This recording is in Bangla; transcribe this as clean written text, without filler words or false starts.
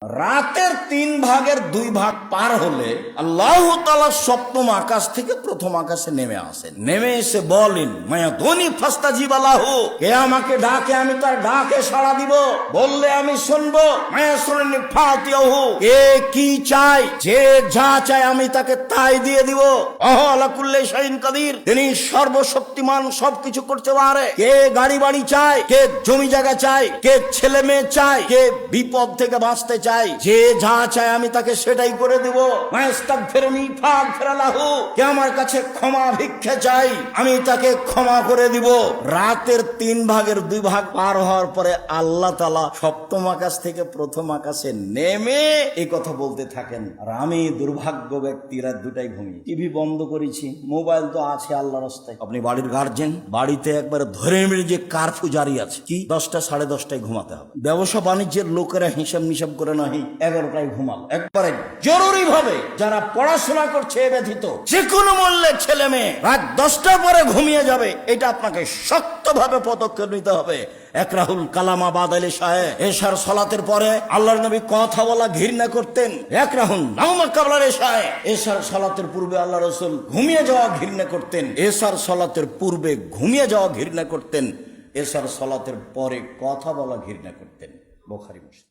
রাতের 3 ভাগের 2 ভাগ পার হলে আল্লাহ তাআলা সপ্তম আকাশ থেকে প্রথম আকাশে নেমে আসেন। নেমে এসে বলেন, মায়া ধনী ফাস্তাজিব লাহু, কে আমাকে ডাকে আমি তার ডাকে সাড়া দিব, বললে আমি শুনবো। মায়া শুননি ফাতিয়াহু, কে কি চাই, যে যা চায় আমি তাকে তাই দিয়ে দিব। ওয়া আলা কুল্লি শাইইন কাদির, তিনি সর্বশক্তিমান, সবকিছু করতে পারে। কে গাড়ি বাড়ি চায়, কে জমি জায়গা চায়, কে ছেলে মেয়ে চায়, কে বিপদ থেকে বাঁচতে চায়, যে যা চায় আমি তাকে সেটাই করে দেব। মায়াস্তাগফিরনি ফাগফির লাহু, কে আমার কাছে ক্ষমা ভিক্ষা চাই আমি তাকে ক্ষমা করে দিব। রাতের 3 ভাগের 2 ভাগ পার হওয়ার পরে আল্লাহ তাআলা সপ্তম আকাশ থেকে প্রথম আকাশে নেমে এই কথা বলতে থাকেন। আর আমি দুর্ভাগ্য ব্যক্তি, রাত 2টায় ঘুমিয়ে টিভি বন্ধ করেছি, মোবাইল তো আছে আল্লাহর রাস্তায়। আপনি বাড়ির গার্জেন, বাড়িতে একবার ধরে মেরে যে কারফিউ জারি আছে, কি 10টা 10:30টায় ঘুমাতে হবে। ব্যবসা বাণিজ্যের লোকেরা হিসাব নিসাব করে না 11টায় ঘুমাল। একবারে জরুরি ভাবে যারা পড়াশোনা করছে এ ব্যতীত যে কোনো মূল্যে ছেলে মেয়ে রাত 10টা পরে ঘুমিয়ে যাবে, এটা আপনাকে শক্তভাবে পদক্ষেপ নিতে হবে। একরাহুল কালামা বাদালে সাহে, এশার সালাতের পরে আল্লাহর নবী কথা বলা ঘৃণা করতেন। একরাহুল নাওমা কাবলার এশায়, এশার সালাতের পূর্বে আল্লাহ রাসূল ঘুমিয়ে যাওয়া ঘৃণা করতেন। এশার সালাতের পূর্বে ঘুমিয়ে যাওয়া ঘৃণা করতেন, এশার সালাতের পরে কথা বলা ঘৃণা করতেন। বুখারী মুসলিম।